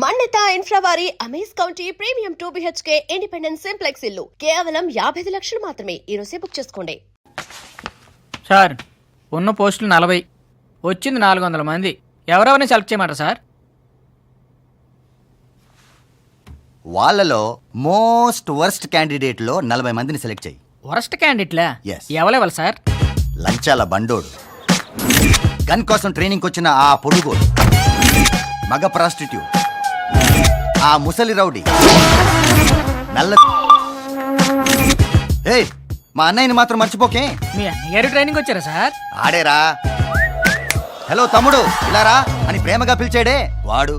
మన్నిత infra వారి amaze county premium 2 BHK independent simplex ఇల్లు కేవలం 55 లక్షలు మాత్రమే. ఈ రోజే బుక్ చేసుకోండి. సార్ ఉన్న పోస్టులు 40, వచ్చింది 400 మంది. ఎవరెవరిని సెలెక్ట్ చేయమంటారు సార్? వాళ్ళలో మోస్ట్ వర్స్ట్ క్యాండిడేట్లో 40 మందిని సెలెక్ట్ చేయి. వరస్ట్ క్యాండిడేట్లా? Yes. ఎవరెవరు సార్? లంచాల బండోడు, గన్ కోసం ట్రైనింగ్కి వచ్చిన ఆ పొడుగోడు, మగ ప్రాస్టిట్యూట్, ఆ ముసలి రౌడీ, నల్ల. ఏయ్, మా అన్నయ్యని మాత్రం మర్చిపోకే. మీ అన్నగారు ట్రైనింగ్ వచ్చారా సార్? ఆడేరా. హలో తమ్ముడు ఇలారా అని ప్రేమగా పిలిచాడే వాడు.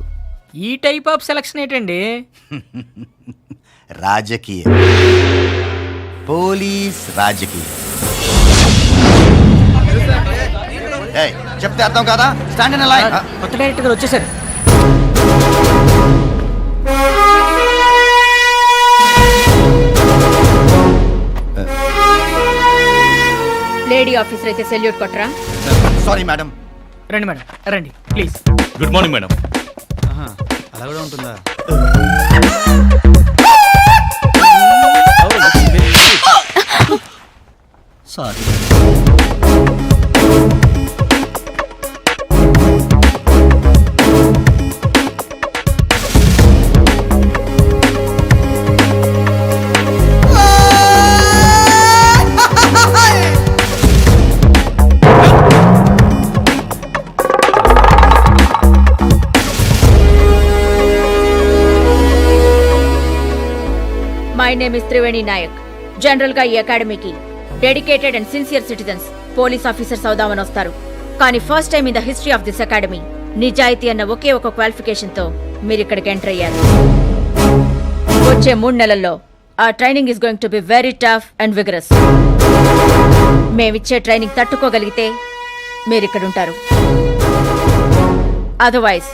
ఈ టైప్ ఆఫ్ సెలక్షన్ ఏంటండి? రాజకీయం, పోలీస్ రాజకీయం. ఏయ్, చెప్తే అర్థం కాదా? Stand in line. కొత్త డైరెక్టర్ గారు వచ్చేసారు. లేడీ ఆఫీసర్ అయితే సెల్యూట్ కొట్టరా? Sorry madam. రండి మేడం, రండి ప్లీజ్. Good morning madam. అలా కూడా ఉంటుందా? Sorry. My name is Triveni Nayak. General గా ఈ అకాడమీకి dedicated and sincere citizens, police officers అవుదామని వస్తారు. కానీ first time in the history of this academy నిజాయితీ అన్న ఒకే ఒక క్వాలిఫికేషన్ తో మీరు ఇక్కడికి ఎంటర్ అయ్యారు. వచ్చే 3 నెలల్లో ఆ training is going to be very tough and vigorous. మేమిచ్చే ట్రైనింగ్ తట్టుకోగలిగితే మీరు ఇక్కడ ఉంటారు. Otherwise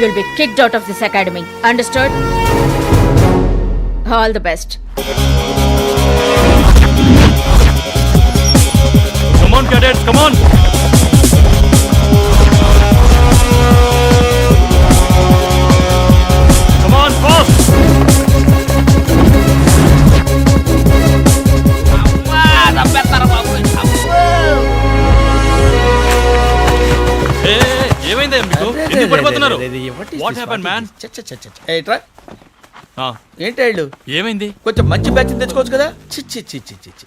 you'll be kicked out of this academy. Understood? All the best. Come on cadets, come on. Come on fast. ఏమైందా మీకు? ఎందుకు పడిపోతున్నారు? What happened man? ఏట్రా ఆ, ఏంటాళ్ళు? ఏమైంది? కొంచెం మంచి బ్యాచ్ తెచ్చుకోవచ్చు కదా. చిచ్చి చిచ్చి చిచ్చి.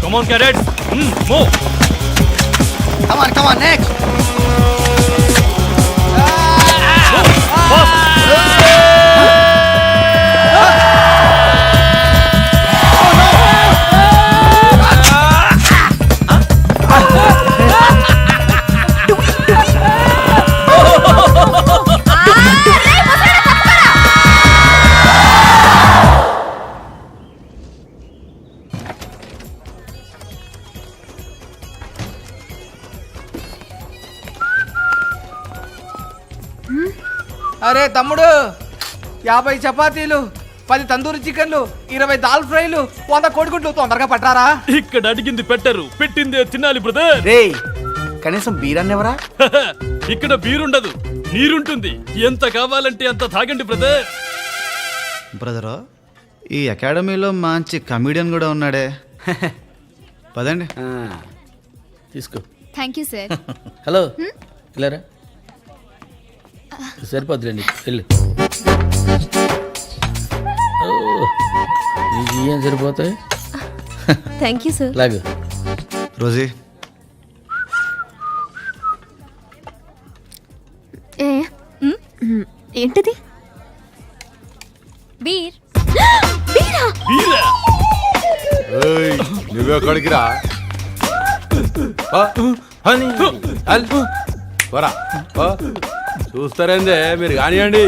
Come on cadets. Move. Come on, come on, next. అరే తమ్ముడు, 50 చపాతీలు, 10 తందూరి చికెన్లు, 20 దాల్ ఫ్రైలు, 100 కోడిగుడ్లు తొందరగా పట్టారా? ఇక్కడ అడిగింది పెట్టరు, పెట్టిందే తినాలి బ్రదర్. రేయ్, కనీసం బీరన్నెవరా? ఇక్కడ బీరుండదు, నీరుంటుంది. ఎంత కావాలంటే అంత తాగండి బ్రదర్. బ్రదరు, ఈ అకాడమీలో మంచి కమీడియన్ కూడా ఉన్నాడే. పదండి. తీసుకో. Thank you sir. హలో ఇలారా. సరిపోద్దులేండి, వెళ్ళు. నీకు ఏం సరిపోతాయి? Thank you sir. లాగు. రోజీ, ఏంటిది? బీర్. బీరా? నువ్వెక్కడికి రా? చూస్తారేందే మీరు కానివ్వండి.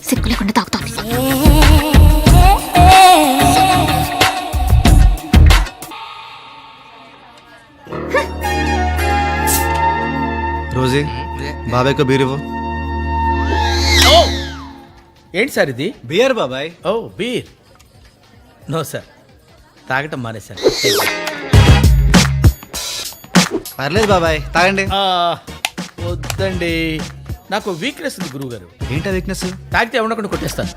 సిగ్గు లేకుండా తాగుతోంది. రోజీ, బాబాయ్ को बीर वो. ఏంటి సార్ ఇది? బియర్ బాబాయ్. ఓ బీర్. నో సార్, తాగటం మానేశాను. పర్లేదు బాబాయ్, తాగండి. వద్దండి, నాకు వీక్నెస్ ఉంది గురువు గారు. ఏంటా వీక్నెస్? తాగితే ఎవరినొకటి కొట్టేస్తాను.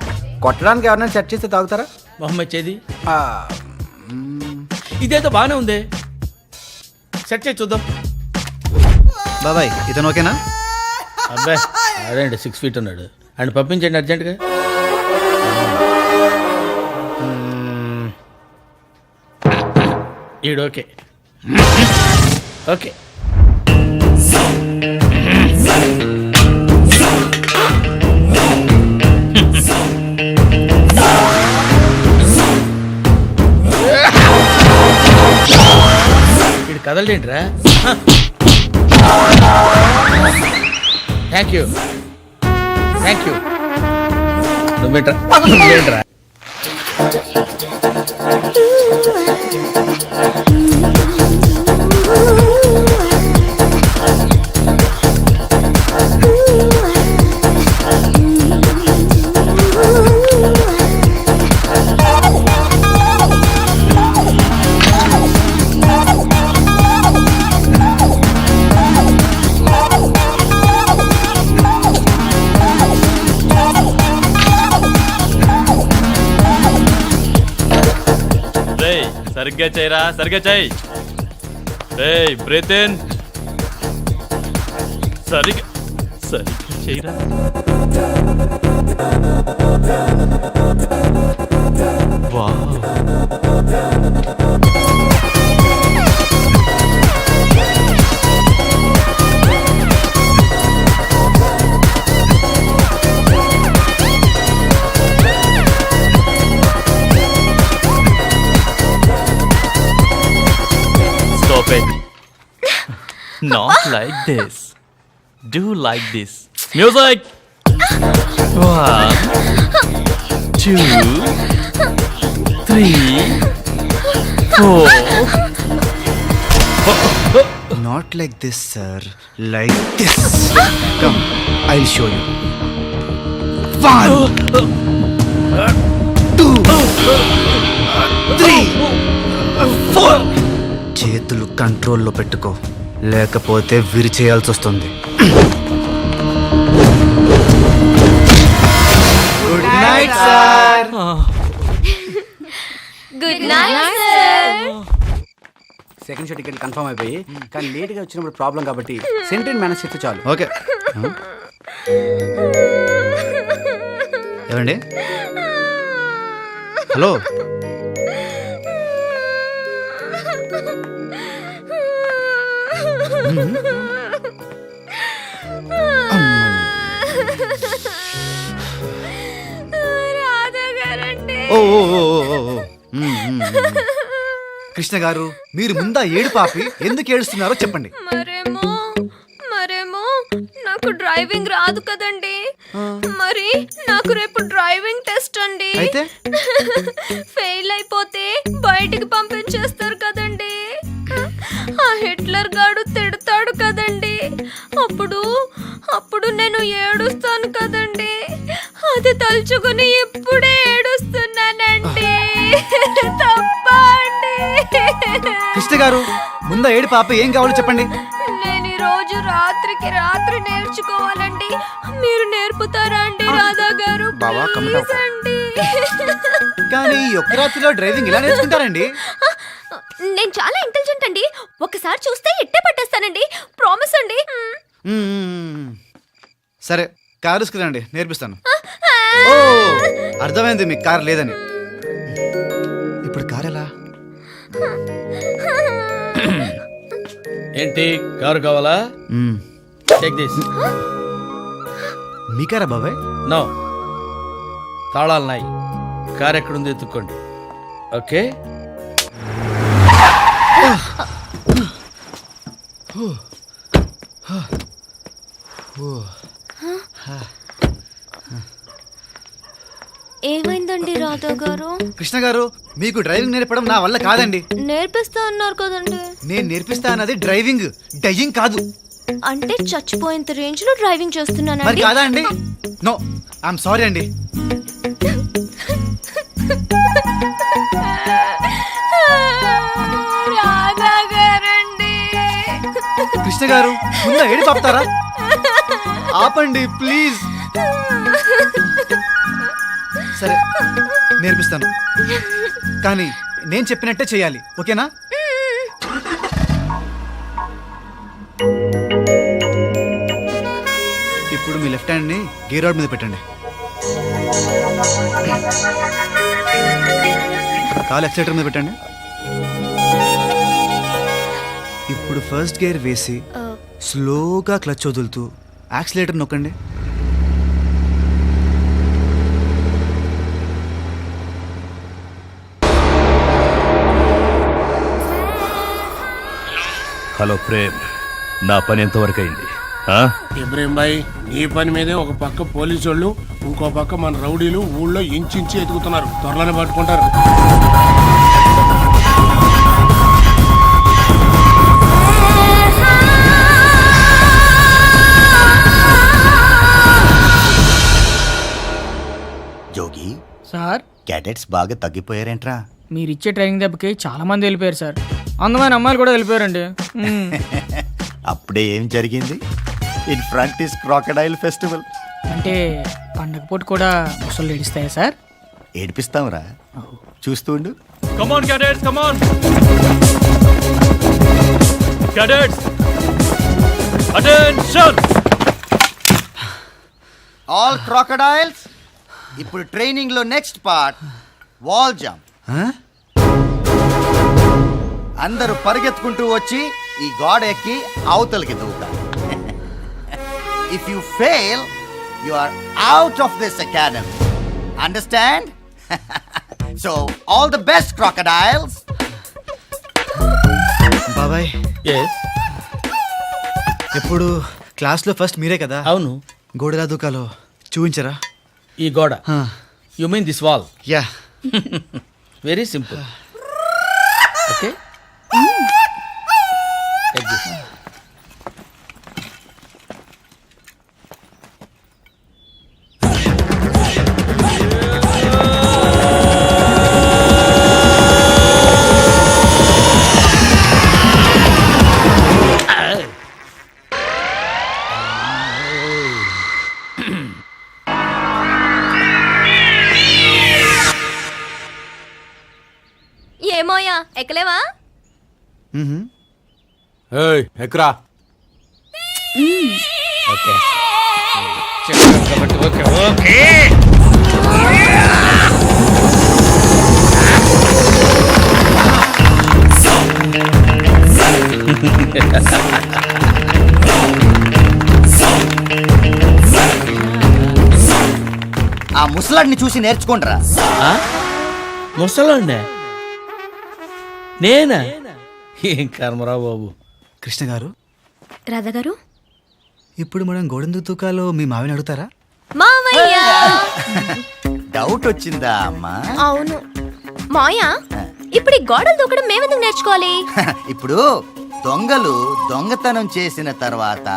కొట్టడానికి ఎవరైనా సెట్ చేస్తే తాగుతారా? మొహమ్మద్ చేది ఇదేదో బాగానే ఉంది, సెట్ చేసి చూద్దాం. బాబాయ్ ఇతను ఓకేనా? అబ్బాయి అదేంటి 6 feet ఉన్నాడు, అండ్ పంపించండి అర్జెంటుగా. ఈడు ఓకే. ఓకే ఈడు కదలడేంట్రా? Thank you thank you. నువ్వేంట్రా? రేయ్ సరిగ్గా చేయరా, సరిగ్గా చేయి. రేయ్ బ్రీత్ ఇన్. సరిగ్గా చేయరా. Wow. Stop it. Not like this. Do like this. Music. 1, 2, 3, 4. Not like this sir, like this. Come, I will show you. 1 2 3 4. చేతులు కంట్రోల్లో పెట్టుకో, లేకపోతే విరిచేయాల్సి వస్తుంది. Good night sir. Good night sir. Second show ticket confirm అయిపోయి, కానీ లేట్గా వచ్చినప్పుడు problem కాబట్టి సెంట్రీని మేనేజ్ చేస్తే చాలు. ఓకే. ఏమండి? హలో. ఓ ఓ ఓ ఓ ఓ. కృష్ణ గారు, మీరు ముందా ఏడు పాపి ఎందుకు ఏడుస్తున్నారో చెప్పండి. మరేమో నాకు డ్రైవింగ్ రాదు కదండి, మరి నాకు రేపు డ్రైవింగ్ టెస్ట్ అండి. అయితే ఫెయిల్ అయిపోతే బయటికి పంపించేస్తారు కదండి. ఆ హిట్లర్ గాడు తిడతాడు కదండి, అప్పుడు నేను ఏడుస్తాను కదండి. అది తలుచుకుని ఇప్పుడే ఏడుస్తున్నానండి. తప్ప అండి. కృష్ణ గారు, ముందా ఏడు పాప ఏం కావాలో చెప్పండి. నేను ఈ రోజు రాత్రి నేర్చుకోవాలండి. మీరు నేర్పుతారా అండి రాధా గారు? ప్లీజ్ అండి. కానీ ఈ ఒక్క రాత్రిలో డ్రైవింగ్ ఇలా నేర్చుకుంటారండి? నేను చాలా ఇంటెలిజెంట్ అండి, ఒకసారి చూస్తే ఎట్టే పట్టేస్తానండి. ప్రామిస్ అండి. సరే, కారు తీసుకురండి, నేర్పిస్తాను. ఓ, అర్థమైంది మీకు కారు లేదని. ఇప్పుడు కారు ఎలా? ఏంటి, కారు కావాలా? Take this. మీ కారా బాబాయ్? నో, తాళాలు నాయి. కారు ఎక్కడుంది ఎత్తుక్కోండి. ఓకే. ఏమైందండి రాధా గారు? కృష్ణ గారు, మీకు డ్రైవింగ్ నేర్పడం నా వల్ల కాదండి. నేర్పిస్తా అన్నారు కదండి. నేను నేర్పిస్తా అన్నది డ్రైవింగ్, డయ్యింగ్ కాదు. అంటే చచ్చిపోయేంత రేంజ్ లో డ్రైవింగ్ మరి చేస్తున్నానండి. కాదా అండి? నో ఐఎమ్ సారీ అండి. రాధా గారండి. కృష్ణ గారు ముందు ఏడి పాపుతారా? ఆపండి ప్లీజ్. సరే నేర్పిస్తాను, కానీ నేను చెప్పినట్టే చేయాలి, ఓకేనా? ఇప్పుడు మీ లెఫ్ట్ హ్యాండ్ని గేర్ రాడ్ మీద పెట్టండి. కాలు ఎక్సలేటర్ మీద పెట్టండి. ఇప్పుడు ఫస్ట్ గేర్ వేసి స్లోగా క్లచ్ వదులుతూ యాక్సిలేటర్ నొక్కండి. హలో ప్రేమ్, నా పని ఎంతవరకు అయింది? ఇబ్రహీం భాయ్, నీ పని మీదే ఒక పక్క పోలీసు వాళ్ళు, ఇంకో పక్క మన రౌడీలు ఊళ్ళో ఇంచి ఎదుగుతున్నారు. త్వరలోనే పట్టుకుంటారు. జోగి, సార్ క్యాడెట్స్ బాగా తగ్గిపోయారేంట్రా? మీరు ఇచ్చే ట్రైనింగ్ దెబ్బకి చాలా మంది వెళ్ళిపోయారు సార్. అందమైన అమ్మాయిలు కూడా వెళ్ళిపోయారండి. అప్పుడే ఏం జరిగింది? In front is crocodile festival. అంటే పండగ పూట కూడా ముసళ్ళు ఏడిస్తాయా సార్? ఏడిపిస్తాంరా, చూస్తూ ఉండు. Come on cadets, come on cadets, attention. All crocodiles, ఇప్పుడు ట్రైనింగ్ లో నెక్స్ట్ పార్ట్ వాల్ జంప్. అందరూ పరిగెత్తుకుంటూ వచ్చి ఈ గోడ ఎక్కి అవతలకి దూకాలి. If you fail you are out of this academy. Understand? So all the best crocodiles. బాబాయ్, ఎస్, ఎప్పుడు క్లాస్లో ఫస్ట్ మీరే కదా? అవును. గోడలా దూకాలో చూపించరా? ఈ గోడ, you mean this wall? Yeah. Very simple. Okay, take this. ఏమోయా, ఎక్కలేవా? ఏయ్, ఎక్కరా. Okay, okay okay. ఆ ముసలాడిని చూసి నేర్చుకోండిరా. ముసలండి నేనా? ఏం కర్మరావు బాబు. కృష్ణ గారు, రాధా గారు, ఇప్పుడు మనం గోడెందుకు దూకాలో మీ మావిని అడుగుతారా? మావయ్య. డౌట్ వచ్చిందా అమ్మా? అవును మాయా, ఇప్పుడు ఈ గోడలు దూకడం మేమెందుకు నేర్చుకోవాలి? ఇప్పుడు దొంగలు దొంగతనం చేసిన తర్వాత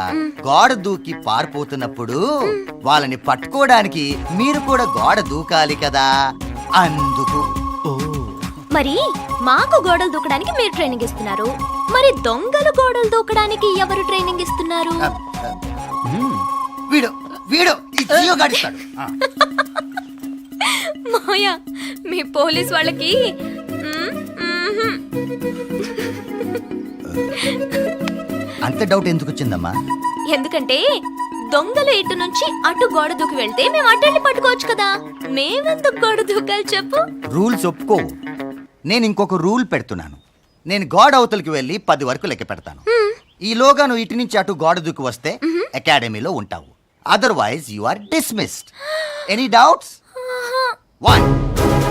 గోడ దూకి పారిపోతున్నప్పుడు వాళ్ళని పట్టుకోవడానికి మీరు కూడా గోడ దూకాలి కదా, అందుకు. మరి మాకు గోడలు దూకడానికి మీరు ట్రైనింగ్ ఇస్తున్నారు, మరి దొంగలు గోడలు దూకడానికి ఎవరు ట్రైనింగ్ ఇస్తున్నారు? వీడు వీడు ఈ జియో గాడిస్తాడు. మాయా, మీ పోలీస్ వాళ్ళకి అంత డౌట్ ఎందుకు వచ్చిందమ్మా? ఎందుకంటే దొంగలు ఇటు నుంచి అటు గోడ దూకి వెళ్తే మేము అటు వెళ్ళి పట్టుకోవచ్చు కదా, మేమెందుకు గోడ దూకాలి చెప్పు? రూల్స్ ఒప్పుకోవు. నేను ఇంకొక రూల్ పెడుతున్నాను. నేను గోడ అవతలకి వెళ్ళి 10 వరకు లెక్క పెడతాను. ఈలోగా నువ్వు ఇటు నుంచి అటు గోడ దూకి వస్తే అకాడమీలో ఉంటావు. Otherwise you are dismissed. Any doubts? 1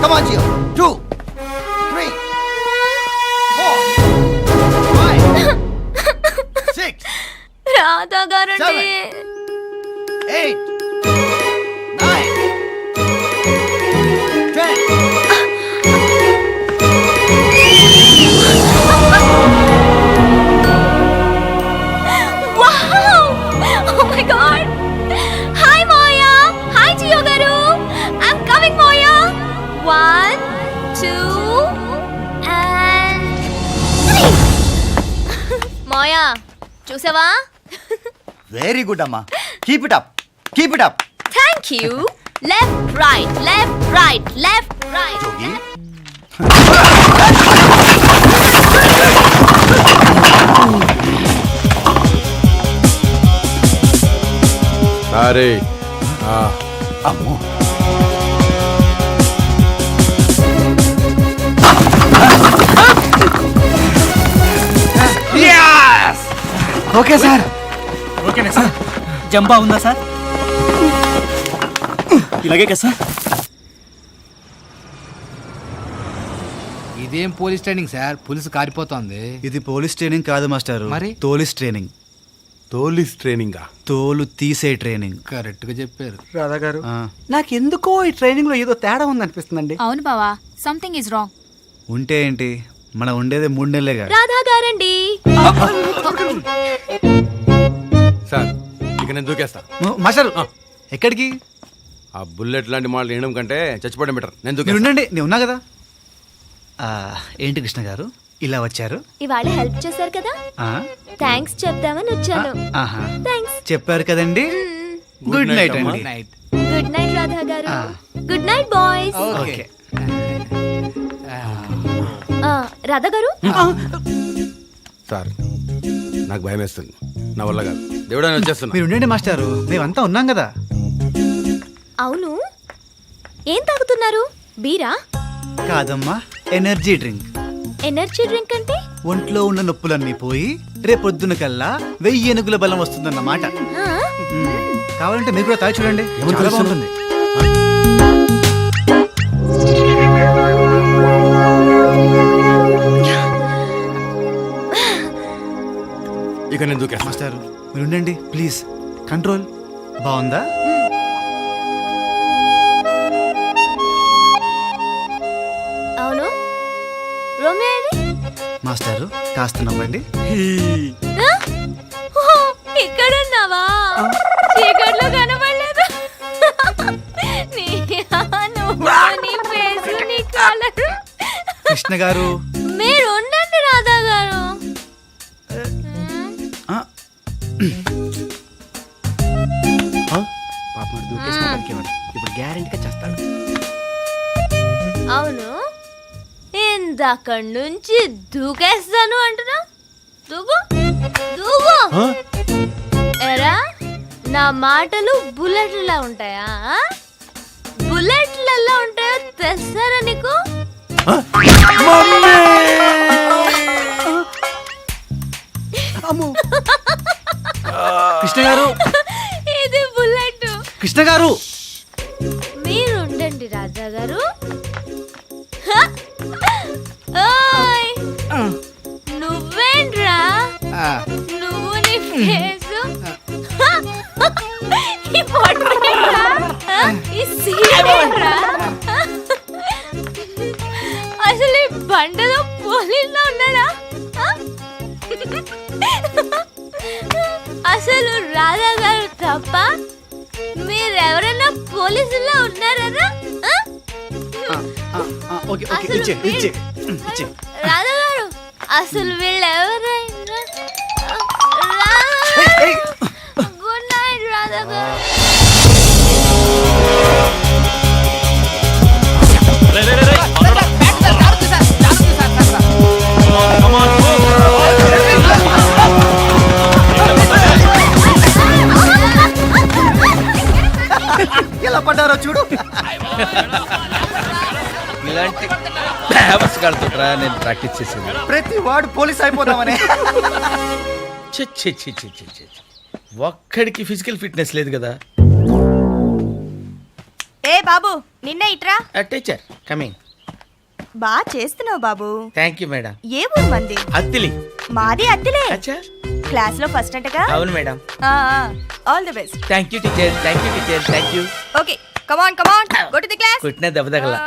come on Jio, 2 3 4 5 6 Radha గారండి. 8 9 10. Wow! Oh my God! Hi, Maya! చూసావా? వెరీ గుడ్ అమ్మా, keep it up, keep it up. Thank you. Left right left right left right. జోగి, అరే అమ్మో, ఓకే సార్. ఓకేనా sir? జంబా ఉందా sir? ఇలాగే కదా సార్? ఇదేం పోలీస్ ట్రైనింగ్ సార్? పులిసు కారిపోతోంది. ఇది పోలీస్ ట్రైనింగ్ కాదు మాస్టారు, మరి? తోలిస్ ట్రైనింగ్. తోలిస్ ట్రైనింగా? తోలు తీసే ట్రైనింగ్. కరెక్ట్ గా చెప్పారు. రాధా గారు, ఆ, నాకెందుకో ఈ ట్రైనింగ్ లో ఏదో తేడా ఉందనిపిస్తుందండి. అవును బావా, సంథింగ్ ఇస్ రాంగ్. ఉంటే ఏంటి, మనం ఉండేదే 3 నెలలేగా. రాధా గారండి. సార్ ఇక నేను దూకేస్తా. మాస్టారు ఎక్కడికి? ఆ బుల్లెట్ లాంటి మాటలు వినడం కంటే చచ్చిపోవడం బెటర్. నేను మీరు దూకేస్తా. ఉండండి, నేను ఉన్నా కదా. ఆ, ఏంటి కృష్ణ గారు ఇలా వచ్చారు? ఇవాళ హెల్ప్ చేశారు కదా, ఆ, థ్యాంక్స్ చెప్దామని వచ్చాను. ఆహా, థ్యాంక్స్. చెప్పారు కదండి. గుడ్ నైట్ అండి. నైట్. గుడ్ నైట్ రాధా గారు. ఆ. Good night boys. Okay. Radha గారు, సార్ నాకు భయం వేస్తుంది, నా వల్ల కాదు. దేవుడా నేను వచ్చేస్తున్నా. మీరు ఉండండి మాస్టారు, మేమంతా ఉన్నాం కదా. అవును ఏం తాగుతున్నారు? బీరా? కాదమ్మా, ఎనర్జీ డ్రింక్. ఎనర్జీ డ్రింక్ అంటే? ఒంట్లో ఉన్న నొప్పులన్నీ పోయి రేపొద్దున కల్లా 1000 ఏనుగుల బలం వస్తుందన్నమాట. ఆ? కావాలంటే మీరు కూడా తాగి చూడండి, చాలా బాగుంటుంది. ఇక నేను దూకేస్తా. మాస్టారు మీరు ఉండండి ప్లీజ్. కంట్రోల్. బాగుందా? అవును రోమియో ఏది? మాస్టారు కాస్త నవ్వండి. ఆ? ఓహో, ఇక్కడున్నావా? చీకట్లో కనబడలేదు. నీ ఫేస్, నీ కలర్. కృష్ణ గారు, మీరు ఉండండి రాధా గారు. ఆ, పాప మరి దూకేసిన పలికేవాడు. ఇప్పుడు గ్యారెంటీగా చేస్తాడు. అవును ఇందక్కడి నుంచి దూకేస్తాను అంటున్నా. దూకు దూకు. ఎరా నా మాటలు బుల్లెట్లా ఉంటాయా? బుల్లెట్లలో ఉంటాయో తెస్తారా నీకు? కృష్ణ గారు, ఇది బుల్లెట్. కృష్ణ గారు, మీరు ఉండండి రాజా గారు. హ! ఓయ్ నువ్వేంట్రా? నువ్వు నీ ఫేసు, ఈ పొట్టేంట్రా? ఈ సీరేంట్రా? అసలు ఈ బండలో పోలీసులో ఉన్నాడా? అసలు రాధా గారు తప్ప మీరెవరైనా పోలీసుల్లో ఉన్నారా? ఓకే ఓకే, ఇచ్చే ఇచ్చే ఇచ్చే. రాధా గారు అసలు వీళ్ళెవరైనా? గుడ్ నైట్ రాధా గారు. రేయ్, రేయ్, రేయ్, ఆగరా. Come on, go. ఎలా పడ్డారో చూడు. ఇలాంటి బ్యావర్స్ కాడుతుంటారా నేను ప్రాక్టీస్ చేసేది. ప్రతి వాడు పోలీస్ అయిపోదామని. ఛీ, ఛీ, ఛీ, ఛీ, ఛీ, ఛీ. ఒక్కడికి ఫిజికల్ ఫిట్నెస్ లేదు కదా. ఏ బాబు నిన్న ఇట్రా. Teacher coming. బాగా చేస్తున్నావు బాబు. Thank you madam. ఏ ఊరు మంది? అత్తిలి. మాది అత్తిలే. అచ్చా, క్లాస్ లో ఫస్ట్ అంటగా? అవును madam. All the best. Thank you teacher, thank you teacher, thank you. Okay come on go to the class. కొట్టిన దెబ్బ తగల.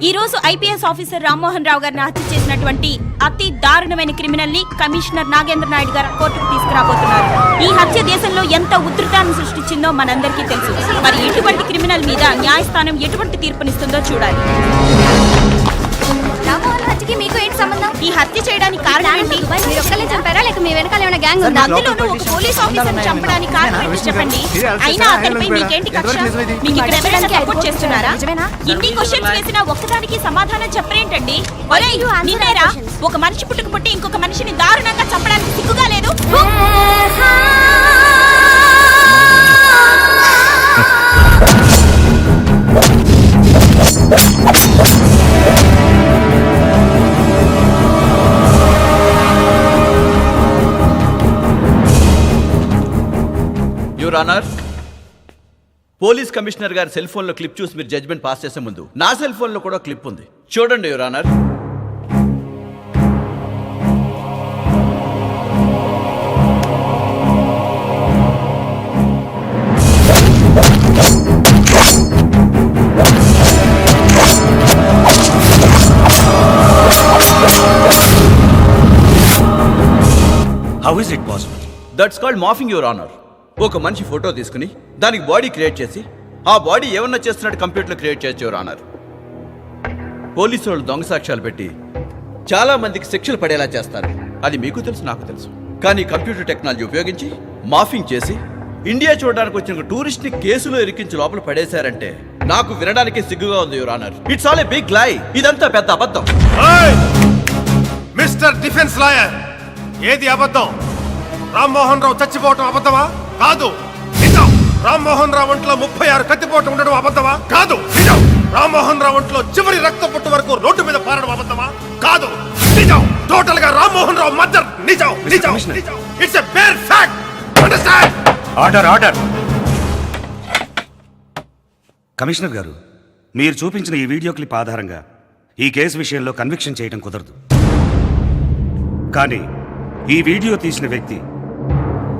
ఈ రోజు ఐపీఎస్ ఆఫీసర్ రామ్మోహన్ రావు గారిని హత్య చేసినటువంటి అతి దారుణమైన క్రిమినల్ ని కమిషనర్ నాగేంద్ర నాయుడు గారు కోర్టుకు తీసుకురాబోతున్నారు. ఈ హత్య దేశంలో ఎంత ఉధృతాన్ని సృష్టించిందో మనందరికీ తెలుసు. మరి ఇటువంటి క్రిమినల్ మీద న్యాయస్థానం ఎటువంటి తీర్పునిస్తుందో చూడాలి. రామ్మోహన్ హత్యకి మీకు ఏంటి సంబంధం? ఈ హత్య చేయడానికి కారణం ఏంటి? మీరు ఒక్కలే చంపారా లేక మీ వెనకాల ఏమైనా గ్యాంగ్ ఉందా? అందులోనూ ఒక పోలీస్ ఆఫీసర్ చంపడానికి కారణం ఏంటి చెప్పండి. అయినా అతనిపై మీకేంటి కక్ష? మీకు ఇక్కడ ఎవరైనా సపోర్ట్ చేస్తున్నారా? ఇన్ని క్వశ్చన్స్ వేసినా ఒక్కదానికి సమాధానం చెప్పరేంటండి? ఒరేయ్, నిన్నేరా ఒక మనిషి పుట్టుకు పుట్టి ఇంకొక మనిషిని దారుణంగా చంపడానికి సిగ్గుగా లేదు? యువర్ ఆనర్, పోలీస్ కమిషనర్ గారి సెల్ ఫోన్ లో క్లిప్ చూసి మీరు జడ్జ్మెంట్ పాస్ చేసే ముందు నా సెల్ ఫోన్ లో కూడా క్లిప్ ఉంది, చూడండి your honour. How is it possible? That's called morphing your honour. ఒక మనిషి ఫోటో తీసుకుని దానికి బాడీ క్రియేట్ చేసి ఆ బాడీ ఏమన్నా చేస్తున్నట్టు కంప్యూటర్లో క్రియేట్ చేయొచ్చు యువర్ ఆనర్. పోలీసు వాళ్ళు దొంగ సాక్ష్యాలు పెట్టి చాలా మందికి శిక్షలు పడేలా చేస్తారు. అది మీకు తెలుసు, నాకు తెలుసు. కానీ కంప్యూటర్ టెక్నాలజీ ఉపయోగించి మాఫింగ్ చేసి ఇండియా చూడడానికి వచ్చిన టూరిస్ట్ ని కేసులో ఇరికించి లోపల పడేశారంటే నాకు వినడానికి సిగ్గుగా ఉంది your honour. It's all a big lie. ఇదంతా పెద్ద అబద్ధం. మిస్టర్ డిఫెన్స్ లాయర్, ఏది అబద్ధం? రామ్మోహన్ రావు చచ్చిపోవటం అబద్ధమా? కాదు, నిజం. రామ్మోహన్ రావు ఒంట్లో 36 కత్తిపోటు ఉండడం అబద్ధమా? కాదు, నిజం. రామ్మోహన్ రావు ఒంట్లో చివరి రక్త పొట్టు వరకు రోడ్డు మీద పారడం అబద్ధమా? కాదు, నిజం. టోటల్ గా రామ్మోహన్ రావు మర్డర్ నిజం. నిజం. It's a bare fact. Understand? Order, order. Commissioner గారు, మీరు చూపించిన ఈ వీడియో క్లిప్ ఆధారంగా ఈ కేసు విషయంలో కన్విక్షన్ చేయడం కుదరదు. కానీ ఈ వీడియో తీసిన వ్యక్తి,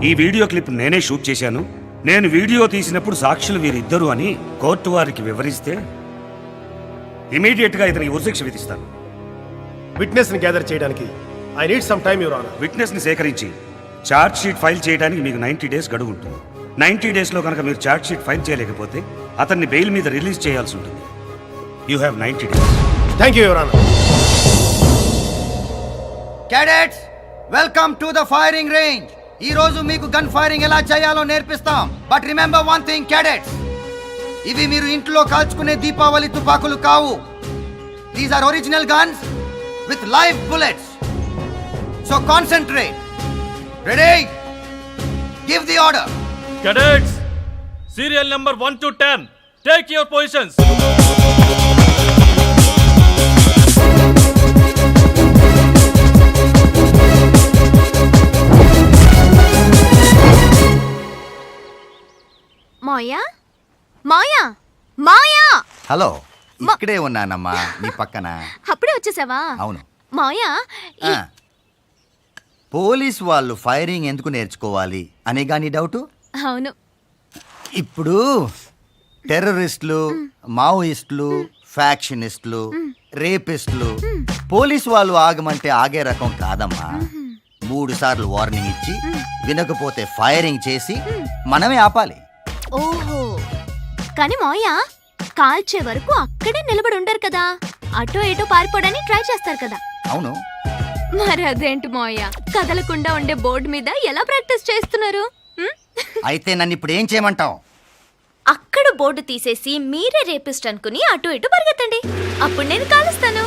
ఈ వీడియో క్లిప్ నేనే షూట్ చేశాను, నేను వీడియో తీసినప్పుడు సాక్షులు వీరిద్దరు అని కోర్టు వారికి వివరిస్తే ఇమీడియట్ గా ఇతనికి ఉరిశిక్ష విధిస్తాను. విట్నెస్ ని గ్యాదర్ చేయడానికి I need some time your honour. Witness ని సేకరించి ఛార్జ్ షీట్ ఫైల్ చేయడానికి మీకు 90 డేస్ గడువు ఉంటుంది. 90 డేస్లో కనుక మీరు ఛార్జ్ షీట్ ఫైల్ చేయలేకపోతే అతన్ని బెయిల్ మీద రిలీజ్ చేయాల్సి ఉంటుంది. You have 90 days. Thank you your honour. Cadets, welcome to the firing range. ఈ రోజు మీకు గన్ ఫైరింగ్ ఎలా చేయాలో నేర్పిస్తాం. But remember one thing cadets, ఇవి మీరు ఇంట్లో కాల్చుకునే దీపావళి తుపాకులు కావు. These are original guns with live bullets. So concentrate. Ready? Give the order. Cadets, serial number 1 to 10, take your positions. Maya, Maya, Maya. Hello, ఇక్కడే ఉన్నానమ్మా, నీ పక్కన. అప్పుడే వచ్చేసావా? అవును. మాయా, పోలీస్ వాళ్ళు ఫైరింగ్ ఎందుకు నేర్చుకోవాలి అనే గానీ డౌటు? అవును. ఇప్పుడు టెర్రరిస్టులు, మావోయిస్టులు, ఫ్యాక్షనిస్టులు, రేపిస్టులు పోలీసు వాళ్ళు ఆగమంటే ఆగే రకం కాదమ్మా. 3 సార్లు వార్నింగ్ ఇచ్చి వినకపోతే ఫైరింగ్ చేసి మనమే ఆపాలి. ఓహో, కానీ మాయా కాల్చే వరకు అక్కడే నిలబడి ఉండరు కదా, అటో ఇటో పారిపోవడానికి ట్రై చేస్తారు కదా. అవును. మరి అదేంటి మాయా, కదలకుండా ఉండే బోర్డు మీద ఎలా ప్రాక్టీస్ చేస్తున్నారు? అయితే నన్ను ఇప్పుడు ఏం చేయమంటావు? అక్కడ బోర్డు తీసేసి మీరే రేపిస్ట్ అనుకుని అటు ఇటు పరిగెత్తండి, అప్పుడు నేను కాలుస్తాను.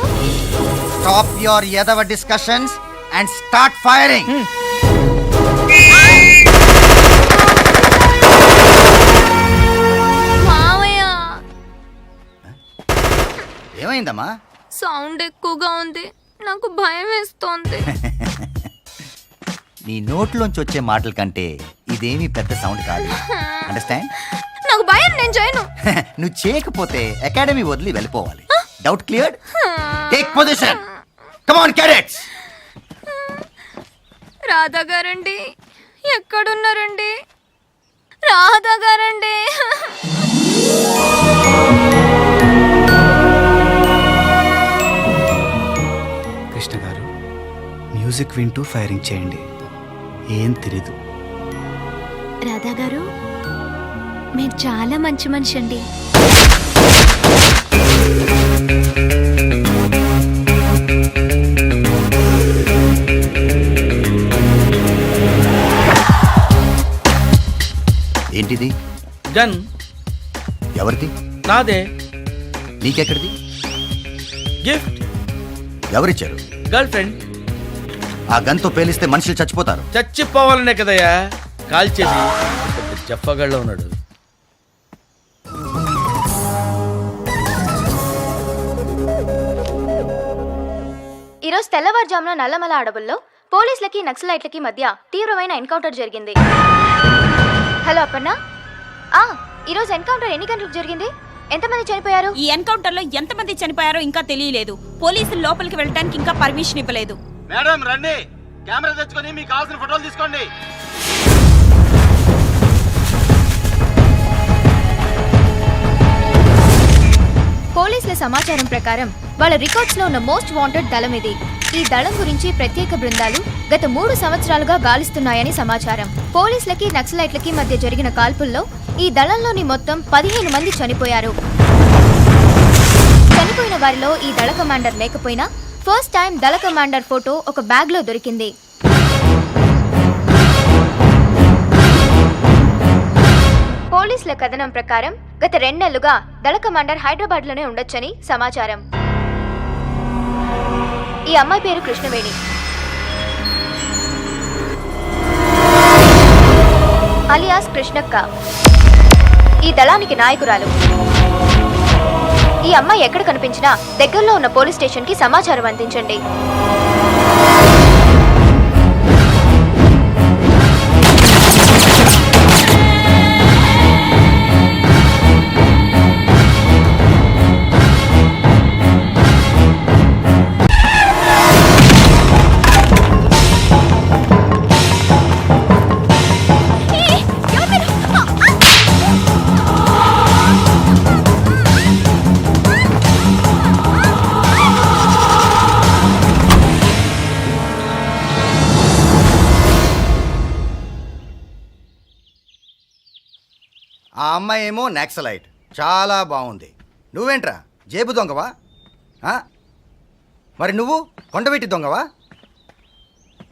స్టాప్ యువర్ ఎదవ డిస్కషన్స్ అండ్ స్టార్ట్ ఫైరింగ్. మావయ్య, ఏమైందమ్మా? సౌండ్ ఎక్కువగా ఉంది, నాకు భయం వేస్తోంది. నీ నోట్లోంచి వచ్చే మాటల కంటే ఇదేమీ పెద్ద సౌండ్ కాదు. అండర్స్టాండ్? నాకు భయం, నేను చేయను. నువ్వు చేయకపోతే అకాడమీ వదిలి వెళ్ళిపోవాలి. Doubt cleared? Take position. Come on cadets. Radha గారండి, ఎక్కడున్నారండి? రాధా గారండి. కృష్ణ గారు, మ్యూజిక్ వింటూ ఫైరింగ్ చేయండి, ఏం తెలీదు. రాధా గారు, మీరు చాలా మంచి మనిషి అండి. ఏంటిది? గన్ ఎవరిది? నాదే. నీకెక్కడిది? గిఫ్ట్ ఎవరిచ్చారు? Girl friend. ఆ గన్తో పేలిస్తే మనుషులు చచ్చిపోతారు. చచ్చిపోవాలనే కదయ్యా కాల్చేది. జఫ్ఫగాళ్ళలో ఉన్నాడు. ఈరోజు తెల్లవారుజామున నల్లమల అడవుల్లో పోలీసులకి నక్సలైట్లకి మధ్య తీవ్రమైన ఎన్కౌంటర్ జరిగింది. హలో అప్పన్న, ఈరోజు ఎన్కౌంటర్ ఎన్ని గంటలకు జరిగింది? ఎంతమంది చనిపోయారు? ఈ ఎన్కౌంటర్ లో ఎంతమంది చనిపోయారో ఇంకా తెలియలేదు. పోలీసులు లోపలికి వెళ్ళడానికి ఇంకా పర్మిషన్ ఇవ్వలేదు. మేడం రండి, కెమెరా తెచ్చుకొని మీకు కావాల్సిన ఫోటోలు తీసుకోండి. పోలీసుల సమాచారం ప్రకారం వాళ్ళ రికార్డ్స్ లో ఉన్న మోస్ట్ వాంటెడ్ దళం ఇది. ఈ దళం గురించి ప్రత్యేక బృందాలు గత 3 సంవత్సరాలుగా గాలిస్తున్నాయని సమాచారం. పోలీసులకి నక్సలైట్లకి మధ్య జరిగిన కాల్పుల్లో ఈ దళంలోని మొత్తం 15 మంది చనిపోయారు. చనిపోయిన వారిలో ఈ దళ కమాండర్ లేకపోయినా ఫస్ట్ టైం దళ కమాండర్ ఫోటో ఒక బ్యాగ్ లో దొరికింది. పోలీసుల కథనం ప్రకారం గత 2 నెలలుగా దళ కమాండర్ హైదరాబాద్ లోనే ఉండొచ్చని సమాచారం. ఈ అమ్మాయి పేరు కృష్ణవేణి. అలియాస్ కృష్ణక్క. ఈ దళానికి నాయకురాలు. ఈ అమ్మాయి ఎక్కడ కనిపించినా దగ్గరలో ఉన్న పోలీస్ స్టేషన్ కి సమాచారం అందించండి. ఆ అమ్మాయి ఏమో నాక్సలైట్, చాలా బాగుంది. నువ్వేంట్రా జేబు దొంగవా? మరి నువ్వు కొండవెట్టి దొంగవా?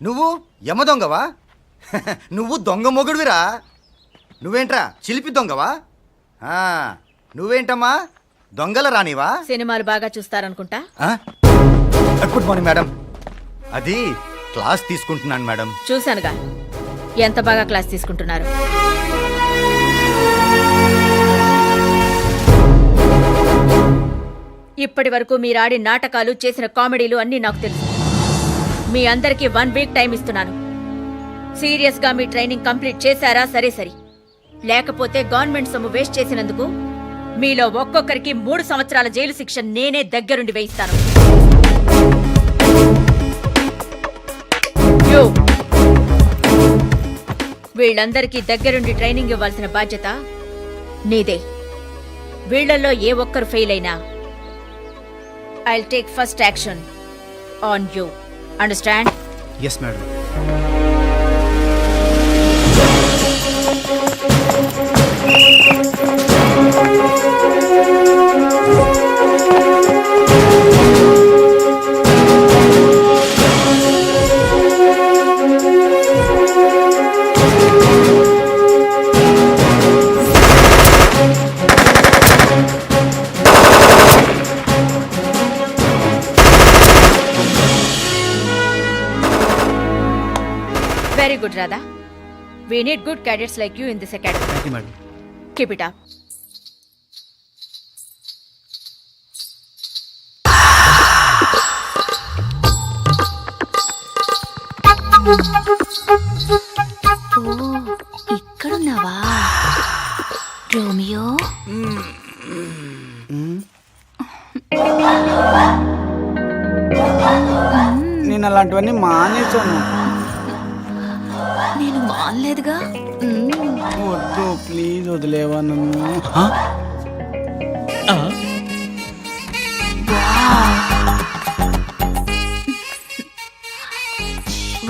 నువ్వు యమ దొంగవా? నువ్వు దొంగ మొగుడువిరా. నువ్వేంట్రా చిలిపి దొంగవా? నువ్వేంటమ్మా దొంగల రానివా? సినిమాలు బాగా చూస్తారనుకుంటా. Good morning madam. అది క్లాస్ తీసుకుంటున్నాను మేడం. చూశానుగా ఎంత బాగా క్లాస్ తీసుకుంటున్నారు. ఇప్పటి వరకు మీరాడి నాటకాలు, చేసిన కామెడీలు అన్నీ నాకు తెలుసు. మీ అందరికీ 1 వీక్ టైం ఇస్తున్నాను. సీరియస్ గా మీ ట్రైనింగ్ కంప్లీట్ చేశారా? సరే సరి. లేకపోతే గవర్నమెంట్ సొమ్ము వేస్ట్ చేసినందుకు మీలో ఒక్కొక్కరికి 3 సంవత్సరాల జైలు శిక్ష నేనే దగ్గరుండి వేయిస్తాను. వీళ్ళందరికీ దగ్గరుండి ట్రైనింగ్ ఇవ్వాల్సిన బాధ్యత నీదే. వీళ్లలో ఏ ఒక్కరు ఫెయిల్ అయినా I'll take first action on you. Understand? Yes, madam. Very good, Radha. We need good cadets like you in this academy. Thank you, madam. Keep it up. ఇక్కడున్నావా రోమియో? నేను అలాంటివన్నీ మానేశాను. నేను మానలేదుగా. వద్దు ప్లీజ్, వదిలేవా నన్ను.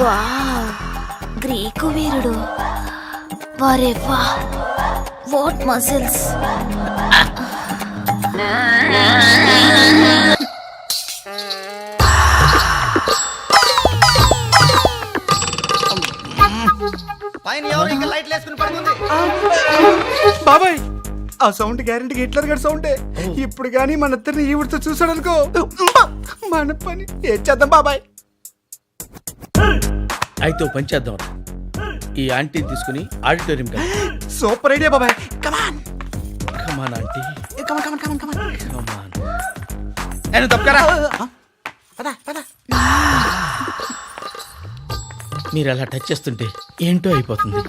వావ్, గ్రీకు వీరుడు. వారే వా, what muscles. పైన ఎవరు ఇంకా లైట్ చేసుకుని పడుకుంది. బాబాయ్ ఆ సౌండ్ గ్యారెంటీ హిట్లర్ గారి సౌండే. ఇప్పుడు కానీ మన ఇద్దరిని ఈవిడితో చూసాడు అనుకో, మన పని ఏం చేద్దాం బాబాయ్? అయితే ఓ పని చేద్దాం, ఈ ఆంటీని తీసుకుని ఆడిటోరియం సూపర్ ఐడియా బాబాయ్. కమాన్ కమాన్ ఆంటీ కమాన్ కమాన్ కమాన్ కమాన్. కమాన్. నేను తప్పకరా, పద పద. మీరు అలా టచ్ చేస్తుంటే ఏంటో అయిపోతుంది.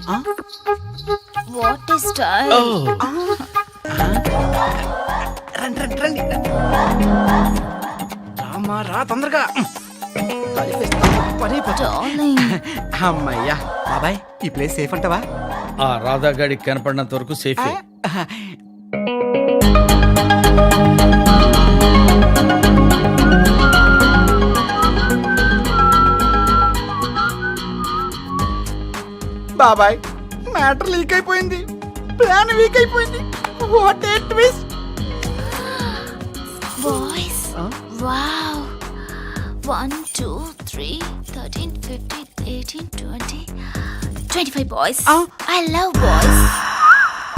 What is style? రండి రండి రండి. రామా రా తొందరగా. పని డార్లింగ్. అమ్మయ్యా. బాబాయ్ ఈ ప్లేస్ సేఫ్ అంటావా? ఆ రాధాగాడికి కనపడినంత వరకు సేఫ్. బాబాయ్ మ్యాటర్ లీక్ అయిపోయింది, ప్లాన్ వీక్ అయిపోయింది. What a twist. Boys wow. 1 2 3 13 15 18 20 25 boys. I love boys.